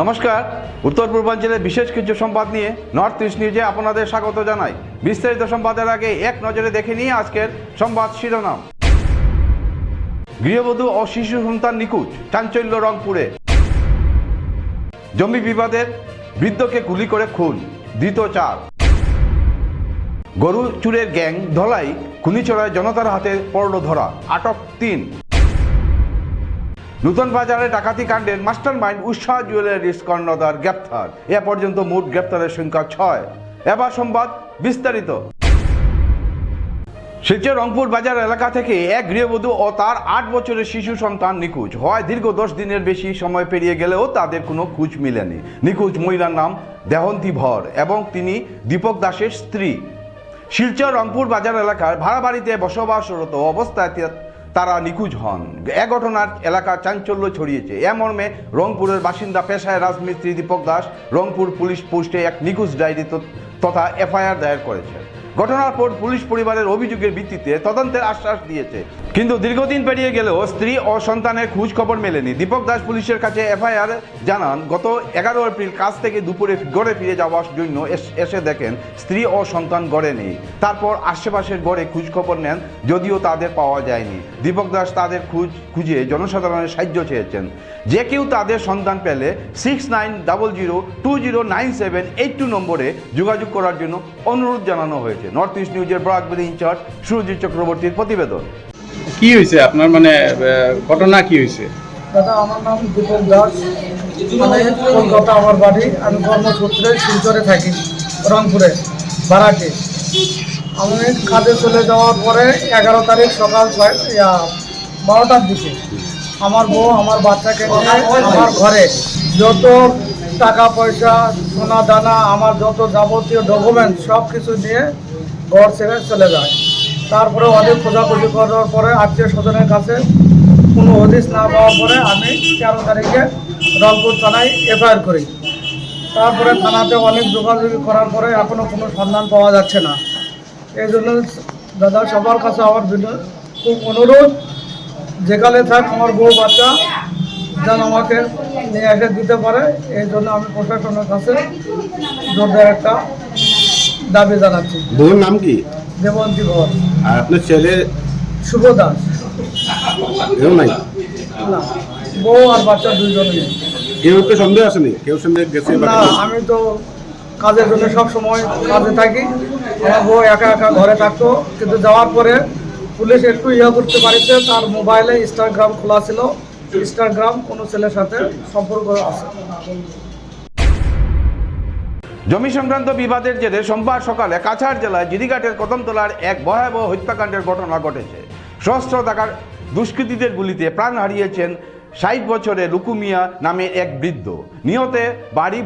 নমস্কার, উত্তর পূর্বাঞ্চলের বিশেষ কিছু সংবাদ নিয়ে নর্থ ইস্ট নিউজে আপনাদের স্বাগত জানাই। বিস্তারিত সংবাদের আগে এক নজরে দেখে নিয়ে আজকের সংবাদ শিরোনাম। গৃহবধূ ও শিশু সন্তান নিখোঁজ, চাঞ্চল্য রংপুরে। জমি বিবাদের বৃদ্ধকে গুলি করে খুন, ধৃত 4। গরু চুরের গ্যাং ধলাই খুনিচড়ায় জনতার হাতে পড়ল ধরা, আটক 3। নূতন বাজারে ডাকাতি কাণ্ডের মাস্টারমাইন্ড উৎসাহ জুয়েলারিস কর্ণধার গ্রেপ্তার। এ পর্যন্ত মোট গ্রেপ্তারের সংখ্যা 6। এবার সংবাদ বিস্তারিত। শিলচর রংপুর বাজার এলাকা থেকে এক গৃহবধূ ও তার 8 বছরের শিশু সন্তান নিখোঁজ হয়। দীর্ঘ 10 দিনের বেশি সময় পেরিয়ে গেলেও তাদের কোনো খোঁজ মিলেনি। নিখোঁজ মহিলার নাম দেহন্তী ভর এবং তিনি দীপক দাসের স্ত্রী। শিলচর রংপুর বাজার এলাকার ভাড়া বাড়িতে বসবাসরত অবস্থায় তারা নিখোঁজ হন। এ ঘটনার এলাকার চাঞ্চল্য ছড়িয়েছে। এ মর্মে রংপুরের বাসিন্দা পেশায় রাজমিস্ত্রি দীপক দাস রংপুর পুলিশ পোস্টে এক নিখোঁজ ডায়েরি তথা এফআইআর দায়ের করেছে। ঘটনার পর পুলিশ পরিবারের অভিযোগের ভিত্তিতে তদন্তের আশ্বাস দিয়েছে, কিন্তু দীর্ঘদিন পেরিয়ে গেলেও স্ত্রী ও সন্তানের খোঁজ খবর মেলেনি। দীপক দাস পুলিশের কাছে এফআইআর জানান, গত 11 এপ্রিল কাজ থেকে দুপুরে গড়ে ফিরে যাওয়ার জন্য এসে দেখেন স্ত্রী ও সন্তান গড়ে নেই। তারপর আশেপাশের গড়ে খোঁজ খবর নেন, যদিও তাদের পাওয়া যায়নি। দীপক দাস তাদের খুঁজে জনসাধারণের সাহায্য চেয়েছেন। যে কেউ তাদের সন্ধান পেলে 6900209782 নম্বরে যোগাযোগ করার জন্য অনুরোধ জানানো হয়েছে। নর্থ ইস্ট নিউজের ব্রডকাস্ট ইনচার্জ সুরজিৎ চক্রবর্তীর প্রতিবেদন। কি হয়েছে আপনার, ঘটনা কি হয়েছে? দাদা, আমার নাম দীপক দাস। আমি কলকাতা আমার বাড়ি। আমি কর্মসূত্রে শিলচরে থাকি, রংপুরে ভাড়াটে। আমি কাজে চলে যাওয়ার পরে 11 তারিখ সকাল 12টার দিকে আমার বউ আমার বাচ্চাকে নিয়ে আমার ঘরে যত টাকা পয়সা সোনা দানা আমার যত যাবতীয় ডকুমেন্টস সব কিছু নিয়ে ঘর ছেড়ে চলে যায়। তারপরে অনেক খোঁজাখুঁজি করার পরে আত্মীয় স্বজনের কাছে কোনো হদিশ না পাওয়ার পরে আমি 13 তারিখে রংপুর থানায় এফআইআর করি। তারপরে থানাতে অনেক যোগাযোগ করার পরে এখনও কোনো সন্ধান পাওয়া যাচ্ছে না। এই জন্য দাদা সবার কাছে আমার খুব অনুরোধ, যেখানে থাক আমার বউ বাচ্চা যেন আমাকে নিয়ে এসে দিতে পারে। এই জন্য আমি প্রশাসনের কাছে জোরদার একটা দাবি জানাচ্ছি। বউর নাম কি? দেবন্তী ভর। আর আপনার ছেলে? শুভ দাস। কেউ নাই? না, বউ আর বাচ্চা দুইজনই। কেউ তো সন্দেহ আসেনি? কেউ সন্দেহ গেছে? না, আমি তো কাজের জন্য সব সময় কাজে থাকি। আমার বউ একা একা ঘরে থাকতো, কিন্তু যাওয়ার পরে পুলিশ একটু করতে পারছে। তার মোবাইলে ইনস্টাগ্রাম খোলা ছিল, ইনস্টাগ্রাম কোনো ছেলের সাথে সম্পর্ক আছে। জমি সংক্রান্ত বিবাদের জেরে সোমবার সকালে কাছাড় জেলার জিরিঘাটের কদমতলার এক ভয়াবহ হত্যাকাণ্ডের ঘটনা ঘটেছে। সহস্র টাকার দুষ্কৃতীদের গুলিতে প্রাণ হারিয়েছেন 60 বছরের লুকু মিয়া নামে এক বৃদ্ধ। নিহতে বাড়ি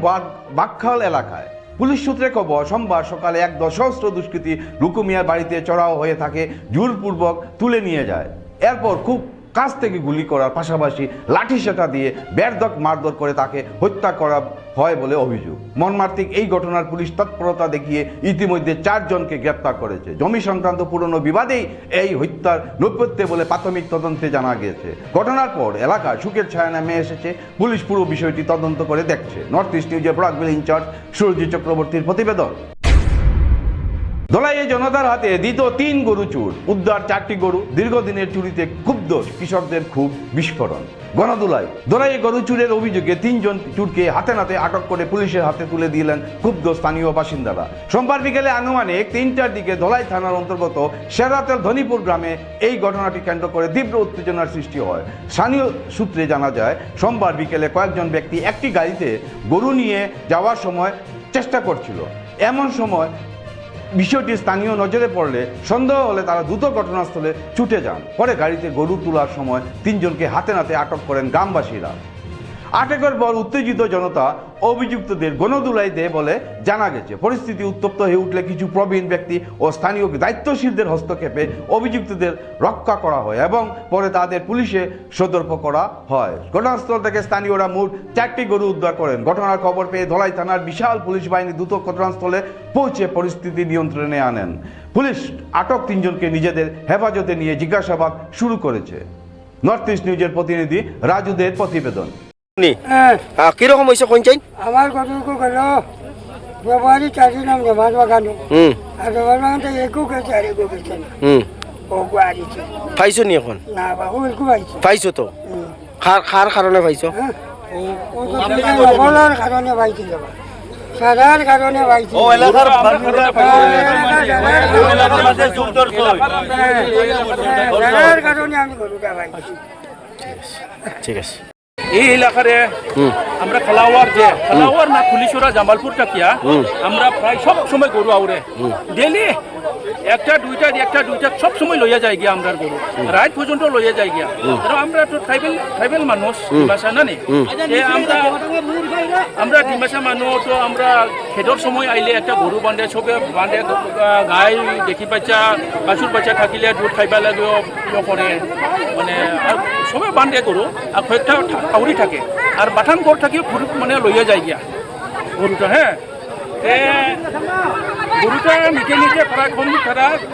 বাকখাল এলাকায়। পুলিশ সূত্রে খবর, সোমবার সকালে এক সহস্র দুষ্কৃতী লুকু মিয়ার বাড়িতে চড়াও হয়ে থাকে, জোরপূর্বক তুলে নিয়ে যায়। এরপর খুব কাছ থেকে গুলি করার পাশাপাশি লাঠিসোঁটা দিয়ে বেধড়ক মারধর করে তাকে হত্যা করা হয় বলে অভিযোগ। মর্মান্তিক এই ঘটনার পুলিশ তৎপরতা দেখিয়ে ইতিমধ্যে 4 জনকে গ্রেপ্তার করেছে। জমি সংক্রান্ত পুরনো বিবাদেই এই হত্যার নেপথ্যে বলে প্রাথমিক তদন্তে জানা গিয়েছে। ঘটনার পর এলাকায় শোকের ছায়া নেমে এসেছে। পুলিশ পুরো বিষয়টি তদন্ত করে দেখছে। নর্থ ইস্ট নিউজের ব্রডকাস্ট ইনচার্জ সুরজিৎ চক্রবর্তীর প্রতিবেদন। ধলাইয়ে জনতার হাতে দ্বিতীয় 3 গরু চুর, উদ্ধার 4টি গরু। দীর্ঘদিনের চুরিতে ক্ষুব্ধ কৃষকদের খুব বিস্ফোরণ। ধলাইয়ে গরু চুরের অভিযোগে 3 জন চুরকে হাতে নাতে আটক করে পুলিশের হাতে তুলে দিলেন ক্ষুব্ধ স্থানীয় বাসিন্দারা। সোমবার বিকেলে আনুমানিক 3টার দিকে ধলাই থানার অন্তর্গত শেরাতেল ধনীপুর গ্রামে এই ঘটনাটি কেন্দ্র করে তীব্র উত্তেজনার সৃষ্টি হয়। স্থানীয় সূত্রে জানা যায়, সোমবার বিকেলে কয়েকজন ব্যক্তি একটি গাড়িতে গরু নিয়ে যাওয়ার সময় চেষ্টা করছিল। এমন সময় বিষয়টি স্থানীয় নজরে পড়লে সন্দেহ হলে তারা দ্রুত ঘটনাস্থলে ছুটে যান। পরে গাড়িতে গরু তোলার সময় 3 জনকে হাতে নাতে আটক করেন গ্রামবাসীরা। আটকের পর উত্তেজিত জনতা অভিযুক্তদের গণধুলাই দেয় বলে জানা গেছে। পরিস্থিতি উত্তপ্ত হয়ে উঠলে কিছু প্রবীণ ব্যক্তি ও স্থানীয় দায়িত্বশীলদের হস্তক্ষেপে অভিযুক্তদের রক্ষা করা হয় এবং পরে তাদের পুলিশে সোপর্দ করা হয়। ঘটনাস্থল থেকে স্থানীয়রা মোট 4টি গরু উদ্ধার করেন। ঘটনার খবর পেয়ে ধলাই থানার বিশাল পুলিশ বাহিনী দ্রুত ঘটনাস্থলে পৌঁছে পরিস্থিতি নিয়ন্ত্রণে আনেন। পুলিশ আটক 3 জনকে নিজেদের হেফাজতে নিয়ে জিজ্ঞাসাবাদ শুরু করেছে। নর্থ ইস্ট নিউজের প্রতিনিধি রাজুদের প্রতিবেদন। কিরকম হয়েছে কোন চাই আমার গরুকে গেল ফেব্রুয়ারি 4 নাম জমাত বাগানো আর জমাত বাগানটা একু গেছে আর একু গেছে না ও গুয়ারিছে পাইছো নি এখন না বাবু একু পাইছে পাইছো তো খার কারণে পাইছো ও তো বলার কারণে পাইছে যাবা সাদার কারণে পাইছে ও এলাকার সাদার কারণে আমি গরুটা পাইছি ঠিক আছে এই এলাকারে আমরা খালাওয়ার যে খালাওয়ার না খুলিশোরা জামালপুর টাকিয়া আমরা প্রায় সব সময় গরু আউরে ডেলি একটা দুইটা সব সময় লইয়া যাই গিয়া আমরা গরু রাত পর্যন্ত লইয়া যাই গিয়া কারণ আমরা তো ট্রাইবেল মানুষ ডিমাসা না নে আমরা ডিমাসা মানুষ তো আমরা খেদর সময় আইলে একটা গরু বান্ধে সবে বান্ধে গাই দেখি বাচ্চা বাছুর বাচ্চা থাকিলে দুধ খাইবা লাগেও করে মানে সবে বান্ধে গরু আর কয়েকটা কাউরি থাকে আর বাটান গড় থাকি মানে লইয়া যায় গিয়া গরুটা হ্যাঁ গরুটা নিচে প্রায়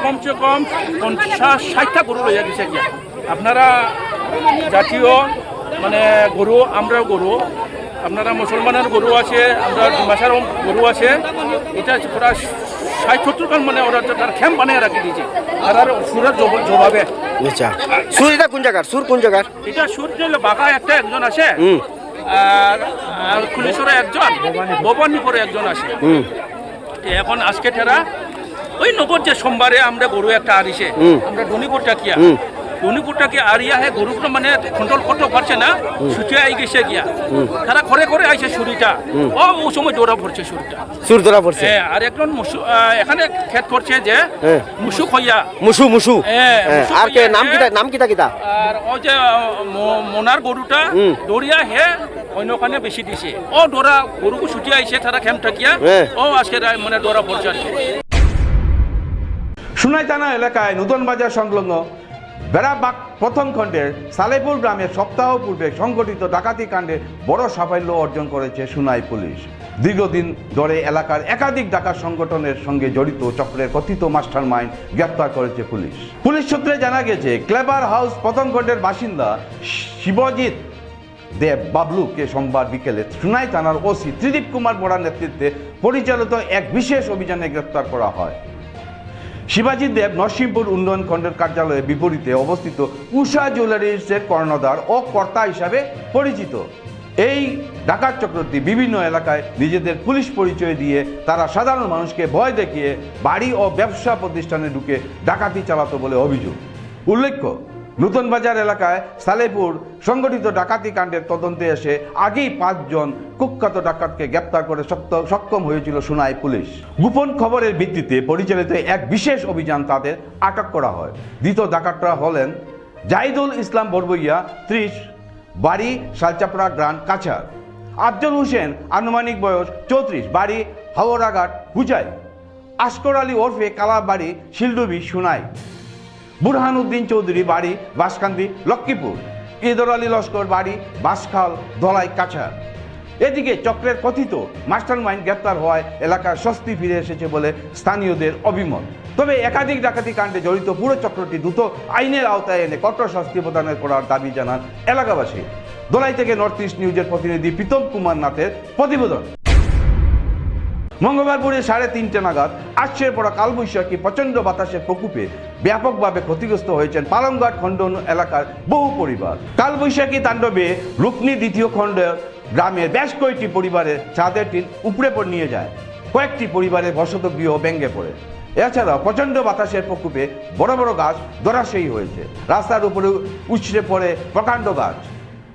কমসে কম 50-60টা গরু লইয়া গেছে গিয়া আপনারা জাতীয় মানে গরু আমরাও গরু আপনারা মুসলমানের গরু আছে আমরা ডিমাসার গরু আছে এটা প্রায় 60-70 খান মানে ওরা তার ক্যাম্প বানিয়ে রাখি দিয়েছে আর সুরের জবাবে আচ্ছা সুর এটা কোন জায়গার সুর কোন জায়গার এটা সুর বাঁকা একজন আছে আর কুলেশ্বরে একজন ভবানীপুরে একজন আছে এখন আজকে ঠেরা ওই নগর যে সোমবারে আমরা গরু একটা আরিছে আমরা ডনিপুরটা কিয়া ডনিপুরটা কি আরিয়া হে গরুটা মানে কন্ট্রোল করতে পারছে না ছুটে আই গেছে গিয়া তারা করে আইছে ছুরিটা ও সময় দৌড়া পড়ছে ছুরিটা সুর ধরা পড়ছে হ্যাঁ আর একজন এখানে খেত করছে যে মুসুক হইয়া মুসু আর কে নাম কিটা আর ও যে মোনার গরুটা দৌড়িয়া হে অন্যখানে বেশি দিছে ও দৌড়া গরুকে ছুটি আইছে তারা খেম থাকিয়া ও আজকে মানে দৌড়া পড়ছে আর কি। সোনাই থানা এলাকায় নতুন বাজার সংলগ্ন বেড়াবাগ প্রথম খণ্ডের সালেপুর গ্রামে সপ্তাহ পূর্বে সংগঠিত ডাকাতি কাণ্ডে বড় সাফল্য অর্জন করেছে সোনাই পুলিশ। দীর্ঘদিন ধরে এলাকার একাধিক ডাকাত সংগঠনের সঙ্গে জড়িত চক্রের কথিত মাস্টার মাইন্ড গ্রেপ্তার করেছে পুলিশ। পুলিশ সূত্রে জানা গেছে ক্লেভার হাউস প্রথম খণ্ডের বাসিন্দা শিবজিৎ দেব বাবলুকে সোমবার বিকেলে সোনাই থানার ওসি ত্রিদীপ কুমার বড়ার নেতৃত্বে পরিচালিত এক বিশেষ অভিযানে গ্রেপ্তার করা হয়। শিবাজিৎ দেব নরসিংপুর উন্নয়ন খণ্ডের কার্যালয়ের বিপরীতে অবস্থিত উষা জুয়েলারিজের কর্ণধার ও কর্তা হিসাবে পরিচিত। এই ডাকাত চক্রটি বিভিন্ন এলাকায় নিজেদের পুলিশ পরিচয় দিয়ে তারা সাধারণ মানুষকে ভয় দেখিয়ে বাড়ি ও ব্যবসা প্রতিষ্ঠানে ঢুকে ডাকাতি চালাতো বলে অভিযোগ। উল্লেখ্য, নতুন বাজার এলাকায় সালেপুর সংগঠিত ডাকাতি কাণ্ডের তদন্তে এসে আগেই 5 জন কুখ্যাত ডাকাতকে গ্রেপ্তার করে সক্ষম হয়েছিল সোনাই পুলিশ। গোপন খবরের ভিত্তিতে পরিচালিত এক বিশেষ অভিযান তাদের আটক করা হয়। দ্বিতীয় ডাকাতরা হলেন জাহিদুল ইসলাম বরবইয়া 30, বাড়ি শালচাপড়া গ্রান্ড কাছার; আফজল হোসেন আনুমানিক বয়স 34, বাড়ি হাওড়াঘাট হুজাই; আসকর আলী ওরফে কালাবাড়ি শিলডুবি সোনাই; বুরহানুদ্দিন চৌধুরী বাড়ি বাসকান্দি লক্ষ্মীপুর; ইদর আলী লস্কর বাড়ি বাসখাল ধলাই কাছার। এদিকে চক্রের কথিত মাস্টার মাইন্ড গ্রেপ্তার হওয়ায় এলাকার স্বস্তি ফিরে এসেছে বলে স্থানীয়দের অভিমত। তবে একাধিক ডাকাতি কাণ্ডে জড়িত পুরো চক্রটি দ্রুত আইনের আওতায় এনে কঠোর শাস্তি প্রদানের করার দাবি জানান এলাকাবাসী। ধলাই থেকে নর্থ ইস্ট নিউজের প্রতিনিধি প্রীতম কুমার নাথের প্রতিবেদন। মঙ্গলবার ভোরে 3:30 নাগাদ আশ্রয়ের পড়া কালবৈশাখী প্রচণ্ড বাতাসের প্রকোপে ব্যাপকভাবে ক্ষতিগ্রস্ত হয়েছেন পালংঘাট খণ্ড এলাকার বহু পরিবার। কালবৈশাখী তাণ্ডবে রুকনি দ্বিতীয় খণ্ডের গ্রামের বেশ কয়েকটি পরিবারের ছাদের টিন উপড়ে নিয়ে যায়। কয়েকটি পরিবারের বসতগৃহ ভেঙে পড়ে। এছাড়াও প্রচণ্ড বাতাসের প্রকোপে বড় বড় গাছ ধরাশায়ী হয়েছে। রাস্তার উপরে উছড়ে পড়ে প্রকাণ্ড গাছ।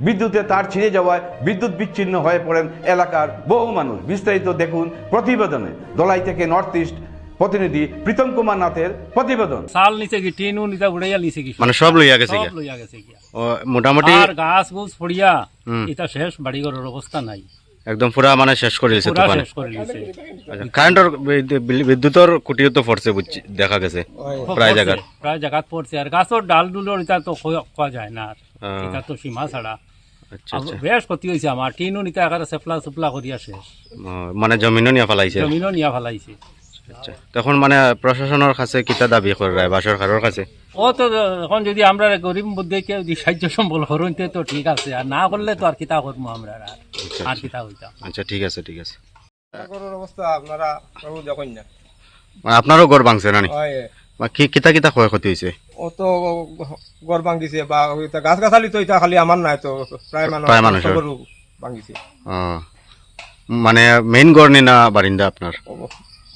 বিদ্যুতের তার ছিঁড়ে যাওয়ায় বিদ্যুৎ বিচ্ছিন্ন হয়ে পড়েন এলাকার বহু মানুষ। বিস্তারিত দেখুন প্রতিবেদনে। ধলাই থেকে নর্থ ইস্ট প্রতিনিধি প্রীতম কুমার নাথের প্রতিবেদন। সাল নিচে কি টিনু নিচে উড়াইয়া নিচে কি মানে সব লইয়া গেছে সব লইয়া গেছে কি ও মোটামুটি আর গাছ গুছ পড়িয়া এটা শেষ বাড়িঘরের অবস্থা নাই, একদম পুরা মানে শেষ করে দিয়েছে পুরা তুফান। শেষ করে দিয়েছে। কারেন্টর বিদ্যুতের কুটিও তো পড়ছে দেখা গেছে প্রায় জায়গা প্রায় জায়গা পড়ছে। আর গাছের ডাল ডুলোর এটা তো খাওয়া যায় না, আর এটা তো সীমা ছাড়া। আচ্ছা আচ্ছা বেশ ক্ষতি হয়েছে আমার। টিনু নিতে একেবারে সেফলা সুপলা করিয়া শেষ, মানে জমিনও নিয়ে ফেলাইছে। জমিনও নিয়া ফেলাইছে। আচ্ছা, তখন মানে প্রশাসনের কাছে কিতা দাবি করে রায় বা সরকারের কাছে? ও তো এখন যদি আমরা গরিব মধ্যে কেউ যদি সাহায্য সম্বল হরইতে তো ঠিক আছে, আর না করলে তো আর কিতা করবো আমরা আর কিতা হইতাম। আচ্ছা ঠিক আছে ঠিক আছে। গরুর অবস্থা আপনারা প্রভু দেখুন না, মানে আপনারও ঘর ভাঙছে নানি? হয় বা কিতা কিতা ক্ষয়ক্ষতি হয়েছে? ও তো গড় ভাঙিছে বা গাছ গাছালি তো এটা খালি আমার নাই তো প্রায় প্রায় মানুষ মানুষের। গরু ভাঙিছে। মানে মেইন ঘর নি না বারিন্দা আপনার? ও,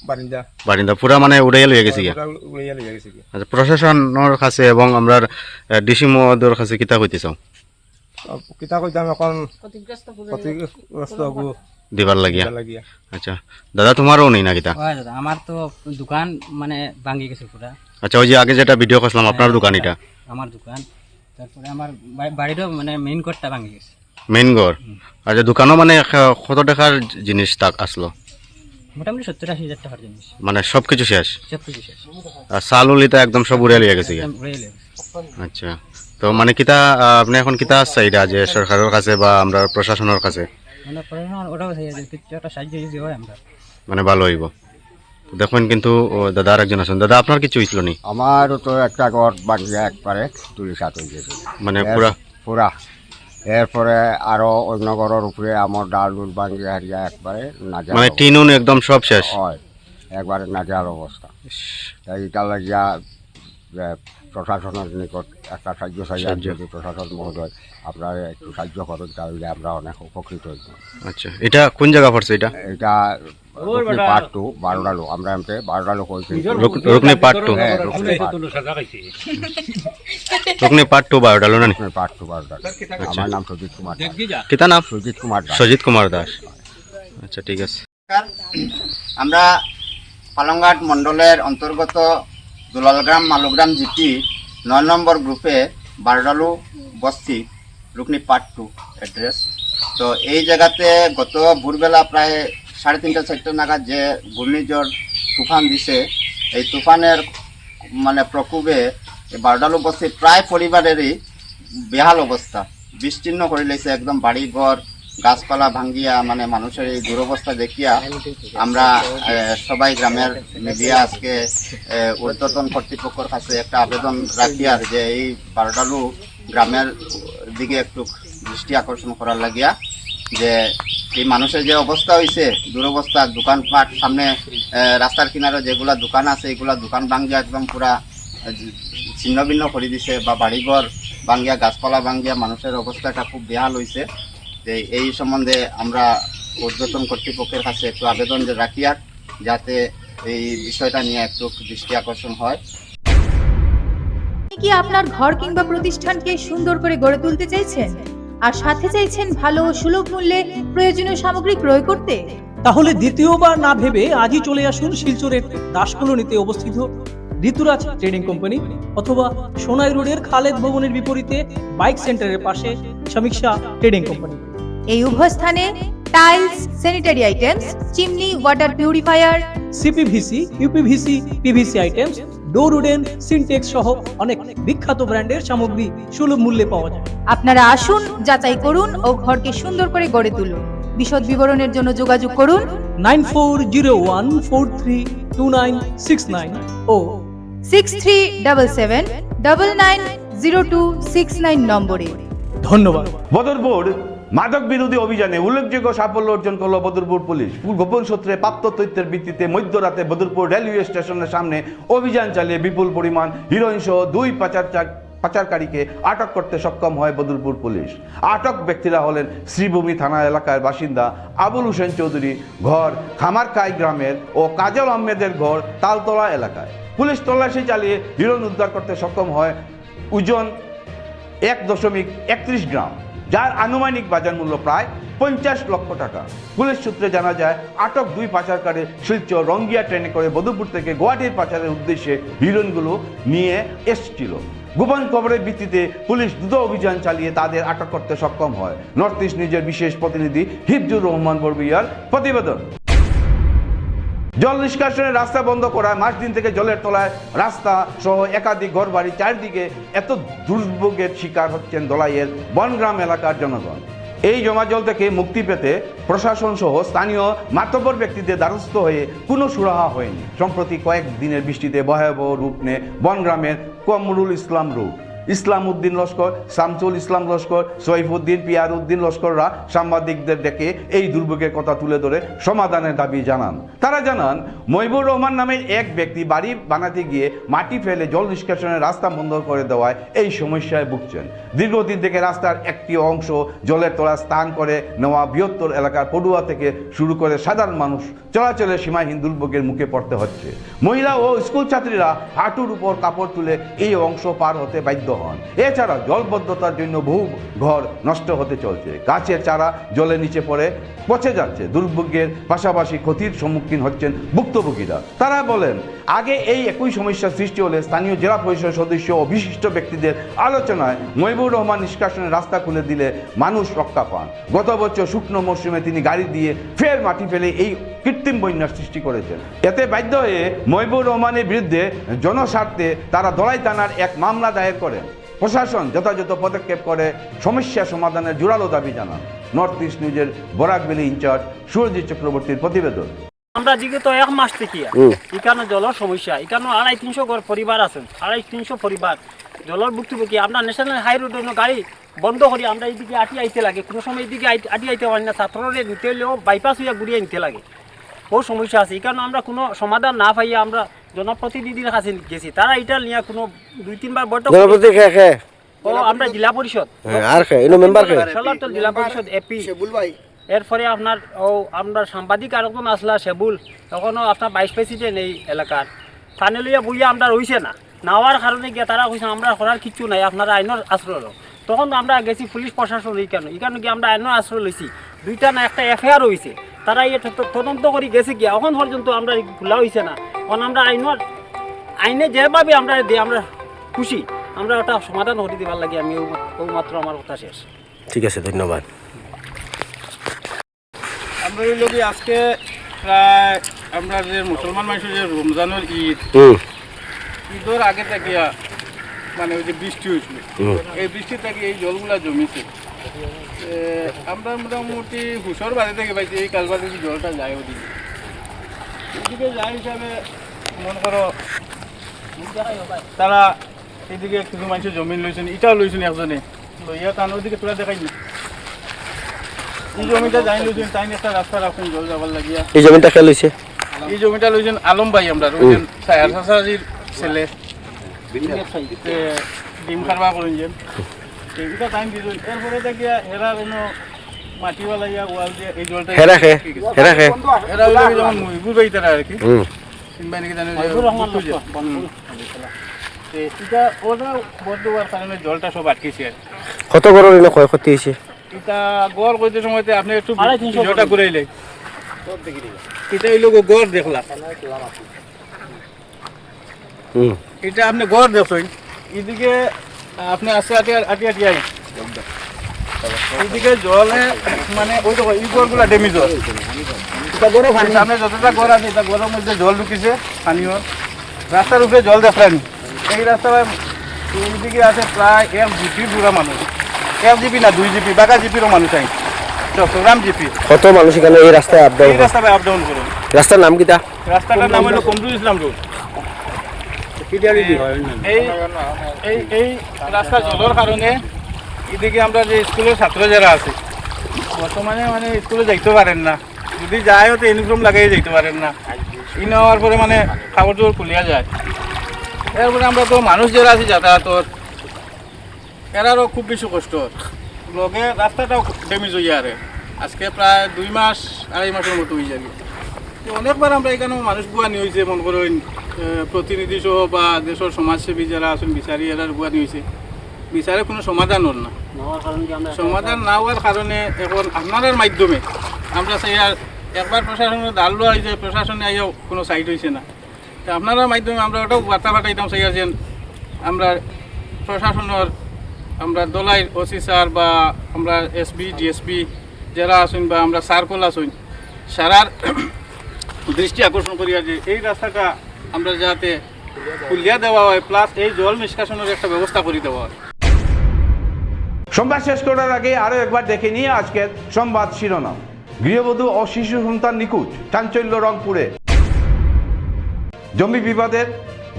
বারিন্দা বারিন্দা পুরা মানে উড়াইয়া লইয়া গেছে গিয়া? উড়িয়া লইয়া গেছে কি। আচ্ছা, প্রশাসনের কাছে এবং আমরা ডিসি মহোদয়ের কাছে কিতা কইতে চাও? কিতা কইতাম এখন ক্ষতিগ্রস্ত গরু দিবার লাগিয়া। লাগিয়া। আচ্ছা দাদা, তোমারও নেই না কিতা? হয় দাদা, আমার তো দোকান মানে ভাঙি গেছে পুরা। আচ্ছা, ওই যে আগে যেটা ভিডিও করছিলাম আপনার দোকান এটা? আমার দোকান, তারপরে আমার বাড়িরও মানে মেইন কোডটা ভাঙি গেছে। মেইন ঘর? আচ্ছা, দোকানও মানে কত টাকার জিনিস তাক আসলো? মোটামুটি 70-80 হাজার টাকার জিনিস, মানে সবকিছু শেষ? সব কিছু শেষ, আর চাল উলিটা একদম সব উড়ে লিয়ে গেছে গিয়া? একদম উড়ে গেছে। আচ্ছা, তো মানে কিতা আপনি এখন কিতা চাইরা যে সরকারের কাছে বা আমরা প্রশাসনের কাছে? মানে প্রশাসন ওটাও চাই যে কিছু একটা সাহায্য যদি হয় আমরা মানে ভালো হইব। দেখুন কিন্তু দাদা আরেকজন আছেন। দাদা, আপনার কিছু হইছিল নি? আমারও তো একটা ঘর ভাঙিয়া একবারে তুলিসাত হয়ে গেছে মানে পুরা? পুরা। এরপরে আরো অন্য ঘরের উপরে আমার ডাল ডুল ভাঙিয়া হারিয়া একবারে নাজাল মানে টিন উন একদম সব শেষ? হয়, একবারে নাজাল অবস্থা। তাই এটা লাগিয়া প্রশাসনের নিকট একটা সাহায্য চাইয়া, যদি প্রশাসন মহোদয় আপনারা একটু সাহায্য করেন তাহলে আমরা অনেক উপকৃত হইব। আচ্ছা, এটা কোন জায়গা পড়ছে এটা? এটা পার্ট 2 12 আমরা এমতে 12 কইছি। রুকনি পার্ট 2? হ্যাঁ, রুকনি পার্ট 2 বারো ডালো না? পার্ট 2 12। আমার নাম সুজিত কুমার দাস। কিতা নাম? সুজিত কুমার দাস। সজিত কুমার দাস। আচ্ছা ঠিক আছে। আমরা পালংঘাট মণ্ডলের অন্তর্গত দুলালগ্রাম মালুগ্রাম জিপি 9 নম্বর গ্রুপে বারডালু বস্তি, রুকনি পার্ট 2 অ্যাড্রেস। তো এই জায়গাতে গত ভোরবেলা প্রায় 3:30-4টা নাগাদ যে ঘূর্ণিঝড় তুফান দিছে, এই তুফানের মানে প্রকোপে বারডালু বস্তির প্রায় পরিবারেরই বেহাল অবস্থা, বিস্তীর্ণ করে লেছে একদম বাড়িঘর, গাছপালা ভাঙ্গিয়া, মানে মানুষের এই দুরবস্থা দেখিয়া আমরা সবাই গ্রামের মিডিয়া আজকে ঊর্ধ্বতন কর্তৃপক্ষের কাছে একটা আবেদন রাখি আর যে এই বারডালু গ্রামের দিকে একটু দৃষ্টি আকর্ষণ করার লাগিয়া, যে এই মানুষের যে অবস্থা হয়েছে দুরবস্থা, দোকানপাট সামনে রাস্তার কিনারে যেগুলা দোকান আছে এগুলা দোকান ভাঙ্গিয়া একদম পুরা ছিন্ন ভিন্ন করে দিছে, বা বাড়িঘর ভাঙ্গিয়া, গাছপালা ভাঙ্গিয়া মানুষের অবস্থাটা খুব বেহাল হয়েছে। যে এই সম্বন্ধে আমরা ঊর্ধ্বতন কর্তৃপক্ষের কাছে একটু আবেদন রাখি আর যাতে এই বিষয়টা নিয়ে একটু দৃষ্টি আকর্ষণ হয়। কি আপনার ঘর কিংবা প্রতিষ্ঠানকে সুন্দর করে গড়ে তুলতে চাইছেন আর সাথে চাইছেন ভালো ও সুলভ মূল্যে প্রয়োজনীয় সামগ্রী ক্রয় করতে? তাহলে দ্বিতীয়বার না ভেবে আজই চলে আসুন শিলচরের দাসকলোনিতে অবস্থিত ঋতুরাজ ট্রেডিং কোম্পানি অথবা সোনাই রোডের খালেদ ভবনের বিপরীতে বাইক সেন্টারের পাশে সমীক্ষা ট্রেডিং কোম্পানি। এই উভয় স্থানে tiles, sanitary items, chimney, water purifier, CPVC, uPVC, PVC items, ডোর উডেন, সিনটেক্স সহ অনেক বিখ্যাত ব্র্যান্ডের সামগ্রী সুলভ মূল্যে পাওয়া যায়। আপনারা আসুন, যাচাই করুন ও ঘরকে সুন্দর করে গড়ে তুলুন। বিশদ বিবরণের জন্য যোগাযোগ করুন 9401432969 ও 6377990269 নম্বরে। ধন্যবাদ। বদরপুর মাদক বিরোধী অভিযানে উল্লেখযোগ্য সাফল্য অর্জন করল বদরপুর পুলিশ। গোপন সূত্রে প্রাপ্ত তথ্যের ভিত্তিতে মধ্যরাতে বদরপুর রেলওয়ে স্টেশনের সামনে অভিযান চালিয়ে বিপুল পরিমাণ হিরোইন সহ 2 পাচারকারীকে আটক করতে সক্ষম হয় বদরপুর পুলিশ। আটক ব্যক্তিরা হলেন শ্রীভূমি থানা এলাকার বাসিন্দা আবুল হোসেন চৌধুরী, ঘর খামারখাই গ্রামের, ও কাজল আহমেদের ঘর তালতলা এলাকায়। পুলিশ তল্লাশি চালিয়ে হিরোইন উদ্ধার করতে সক্ষম হয় ওজন 1.31 গ্রাম, যার আনুমানিক বাজার মূল্য প্রায় 50 লক্ষ টাকা। পুলিশ সূত্রে জানা যায় আটক 2 পাচারকারী শিলচর রঙ্গিয়া ট্রেনে করে বদরপুর থেকে গুয়াহাটির পাচারের উদ্দেশ্যে হিরোইনগুলো নিয়ে এসেছিল। গোপন খবরের ভিত্তিতে পুলিশ দ্রুত অভিযান চালিয়ে তাদের আটক করতে সক্ষম হয়। নর্থ ইস্ট নিউজের বিশেষ প্রতিনিধি হিফজুর রহমান বরবিয়ার প্রতিবেদন। জল নিষ্কাশনের রাস্তা বন্ধ করায় মাস দিন থেকে জলের তলায় রাস্তা সহ একাধিক ঘরবাড়ি, চারদিকে এত দুর্ভোগের শিকার হচ্ছেন দলাইয়ের বনগ্রাম এলাকার জনগণ। এই জমা জল থেকে মুক্তি পেতে প্রশাসন সহ স্থানীয় মাতব্বর ব্যক্তিদের দ্বারস্থ হয়ে কোনো সুরাহা হয়নি। সম্প্রতি কয়েক দিনের বৃষ্টিতে ভয়াবহ রূপ নেয় বনগ্রামের কমরুল ইসলাম রোড। ইসলাম উদ্দিন লস্কর, শামসুল ইসলাম লস্কর, সৈফুদ্দিন, পিয়ার উদ্দিন লস্কররা সাংবাদিকদের ডেকে এই দুর্ভোগের কথা তুলে ধরে সমাধানের দাবি জানান। তারা জানান, মইবুর রহমান নামের এক ব্যক্তি বাড়ি বানাতে গিয়ে মাটি ফেলে জল নিষ্কাশনের রাস্তা বন্ধ করে দেওয়ায় এই সমস্যায় ভুগছেন। দীর্ঘদিন থেকে রাস্তার একটি অংশ জলের তলায় স্থান করে নেওয়া বৃহত্তর এলাকার পড়ুয়া থেকে শুরু করে সাধারণ মানুষ চলাচলের সীমাহীন দুর্ভোগের মুখে পড়তে হচ্ছে। মহিলা ও স্কুল ছাত্রীরা হাঁটুর উপর কাপড় তুলে এই অংশ পার হতে বাধ্য হন। এছাড়া জলবদ্ধতার জন্য বহু ঘর নষ্ট হতে চলছে, গাছের চারা জলের নিচে পড়ে পচে যাচ্ছে। দুর্ভোগের পাশাপাশি ক্ষতির সম্মুখীন হচ্ছেন ভুক্তভোগীরা। তারা বলেন, আগে এই একই সমস্যার সৃষ্টি হলে স্থানীয় জেলা পরিষদ সদস্য ও বিশিষ্ট ব্যক্তিদের আলোচনায় মইবুর রহমান নিষ্কাশনের রাস্তা খুলে দিলে মানুষ রক্ষা পান। গত বছর শুকনো মৌসুমে তিনি গাড়ি দিয়ে ফের মাটি ফেলে এই কৃত্রিম বন্যার সৃষ্টি করেছেন। এতে বাধ্য হয়ে মইবুর রহমানের বিরুদ্ধে জনস্বার্থে তারা দলাই থানার এক মামলা দায়ের করেন। প্রশাসন যথাযথ পদক্ষেপ করে সমস্যা সমাধানের জোরালো দাবি জানান। নর্থ ইস্ট নিউজের বরাকবেলি ইনচার্জ সুরজিৎ চক্রবর্তীর প্রতিবেদন। আমরা দিকে তো এক মাস থেকে এখানে জলের সমস্যা, এখানে 250-300 ঘর পরিবার আছেন, 250-300 পরিবার জলের ভুক্তভোগী। আমরা ন্যাশনাল হাই রোড গাড়ি বন্ধ করি, আমরা এইদিকে আটি আইতে লাগে, কোনো সময় এইদিকে আটি আইতে পারি না, ছাত্ররে নিতে হলেও বাইপাস হইয়া ঘুরিয়ে নিতে লাগে। বহু সমস্যা আছে, এখানে আমরা কোনো সমাধান না পাইয়া আমরা জনপ্রতিনিধির কাছে গেছি, তারা এটা নিয়ে কোনো 2-3 বার বৈঠক ও আমরা জেলা পরিষদ সলারতল জেলা পরিষদ এপি এরপরে আপনার ও আমরা সাংবাদিক আরেকজন আসলা সেবুল, তখনও আপনার ভাইস প্রেসিডেন্ট এই এলাকার থানে লইয়া বইয়া আমরা রইছে না নেওয়ার কারণে গিয়ে তারা কইছে আমরা করার কিছু নাই, আপনারা আইনের আশ্রয় লো। তখন আমরা গেছি পুলিশ প্রশাসন এখানে গিয়ে আমরা আইনের আশ্রয় লইছি, 2টা না একটা এফআইআর হয়েছে, তারা এই তদন্ত করে গেছে গিয়া এখন পর্যন্ত আমরা খোলা হয়েছে না। এখন আমরা আইনে যেভাবে আমরা দিই আমরা খুশি, আমরা ওটা সমাধান করে দেবার লাগে। আমি মাত্র আমার কথা শেষ। ঠিক আছে, ধন্যবাদ। আমরা যদি আজকে প্রায় আমরা যে মুসলমান মানুষের যে রমজানের ঈদের আগে থেকে মানে ওই যে বৃষ্টি হয়েছিল, এই বৃষ্টি থেকে এই জলগুলা জমিছে। আমরা মোটামুটি হুসর বাড়ি থেকে পাইছি এই কালবাড়ি জলটা যায় ওদিকে, ওদিকে যায় হিসাবে মনে করো তারা এইদিকে কিছু মানুষের জমিন লইছেন, এটাও লইছেন একজনে লইয়া তার ওদিকে তোরা দেখাইনি এই জমিটা যাই লইছেন, তাই একটা রাস্তা রাখছেন জল যাবার লাগিয়া। এই জমিটা কে লইছে? এই জমিটা লইছেন আলম ভাই, আমরা রইছেন সায়ার শাসাজির ছেলে, ডিম খারবা করেছেন, এটা টাইম দিয়েছেন। এরপরে দেখিয়া হেরা কোনো মাটিওয়ালা ইয়া ওয়াল দিয়ে এই জলটা হেরা হইলে যেমন মহিবুর ভাই তারা আর কি কিংবা নাকি জানেন এটা ওটা বদ্ধ হওয়ার কারণে জলটা সব আটকেছে। আর কত বড় ক্ষয়ক্ষতি হয়েছে? এটা গড় করতে সময়তে আপনি একটু ভিডিওটা ঘুরাইলে এটা এই লোক গড় দেখলাম, এটা আপনি গড় দেখছেন, এদিকে আপনি আসে আটি আই এইদিকে জলে মানে ওই দেখো এই গড়গুলা ড্যামেজ হয়, সামনে যতটা গড় আছে এটা গড়ের মধ্যে জল ঢুকিছে, পানীয় রাস্তার উপরে জল দেখলেন। এই রাস্তায় এইদিকে আছে প্রায় 1 জিপি পুরা মানুষ, 1 জিপি না 2 জিপি, বাঘা জিপিরও মানুষ আই, চট্টগ্রাম জিপি। কত মানুষ এখানে এই রাস্তায় আপ ডাউন করে? রাস্তার নাম কিটা? রাস্তাটার নাম হলো কমরুল ইসলাম রোড। এই রাস্তা জলের কারণে এদিকে আমরা যে স্কুলের ছাত্র যারা আছে বর্তমানে মানে স্কুলে যাইতে পারেন না, যদি যায় তো ইউনিফর্ম লাগাই যাইতে পারেন না, ই নেওয়ার পরে মানে খাবার জোর খুলিয়া যায়। এরপরে আমরা তো মানুষ যারা আছে যাতায়াতর এরারও খুব বেশি কষ্ট, লগে রাস্তাটাও ড্যামেজ হয়ে যাবে। আজকে প্রায় 2 মাস 2.5 মাসের মতো হয়ে যাবে। অনেকবার আমরা এখানে মানুষ বুয়ানি হয়েছে, মনে করেন প্রতিনিধি সহ বা দেশের সমাজসেবী যারা আছেন বিচারি এরার বুয়ানি হয়েছে, বিচারে কোনো সমাধান হল না। সমাধান না হওয়ার কারণে এখন আপনার মাধ্যমে আমরা চাই আর একবার প্রশাসনের দাল লওয়া হয়েছে, প্রশাসনে আইয়াও কোনো সাইড হয়েছে না, তো আপনার মাধ্যমে আমরা ওটাও বার্তা পাঠাইতাম চাই আছেন আমরা প্রশাসনের আমরা দলাইর ওসি স্যার বা আমরা এসপি ডিএসপি যারা আছেন বা আমরা সার্কল আছেন সারার দৃষ্টি আকর্ষণ করিয়া যে এই রাস্তাটা আমরা যাতে খুলিয়া দেওয়া হয়, প্লাস এই জল নিষ্কাশনের একটা ব্যবস্থা করে দেওয়া হয়। সংবাদ শেষ করার আগে আরো একবার দেখে নিয়ে আজকের সংবাদ শিরোনাম। গৃহবধূ ও শিশু সন্তান নিখোঁজ, চাঞ্চল্য রংপুরে। জমি বিবাদের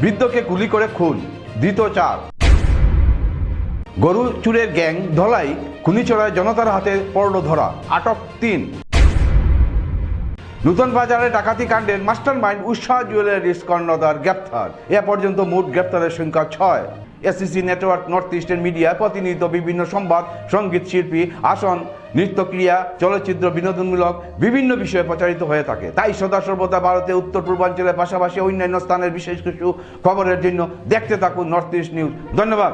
বৃদ্ধকে গুলি করে খুন, ধৃত 4। গরু চুরের গ্যাং ধলাই খুনিচড়ায় জনতার হাতে পড়ল ধরা, আটক 3। নূতন বাজারে ডাকাতি কাণ্ডের মাস্টার মাইন্ড উৎসাহ জুয়েলারিজ কর্ণধার গ্রেপ্তার। এ পর্যন্ত মোট গ্রেপ্তারের সংখ্যা 6। SCC network north eastern media প্রতিনিধিত বিভিন্ন সংবাদ, সঙ্গীত শিল্পী, আসন, নৃত্যক্রিয়া, চলচ্চিত্র, বিনোদনমূলক বিভিন্ন বিষয়ে প্রচারিত হয়ে থাকে। তাই সদা সর্বদা ভারতের উত্তর পূর্বাঞ্চলের পাশাপাশি অন্যান্য স্থানের বিশেষ কিছু খবরের জন্য দেখতে থাকুন নর্থ ইস্ট নিউজ। ধন্যবাদ।